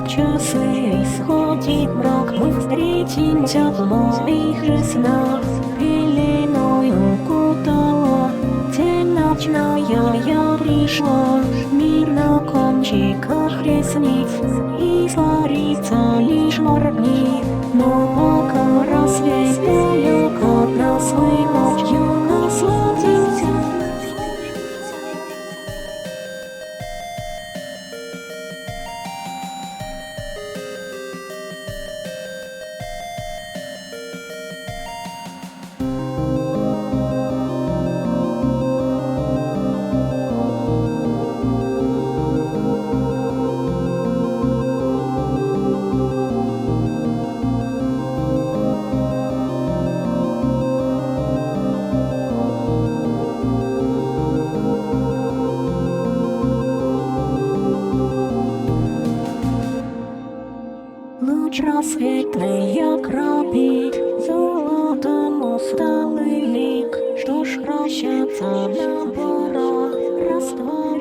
Часы исходит мрак, мы встретимся в моих снах. Пеленою укутала, тень ночная я пришла. Мир на кончиках ресниц, и испарится лишь моргни. Но пока рассвет далеко от нас, мы ночью насладимся. Луч рассветный окропит золотом усталый лик. Что ж прощаться на пора, растворить.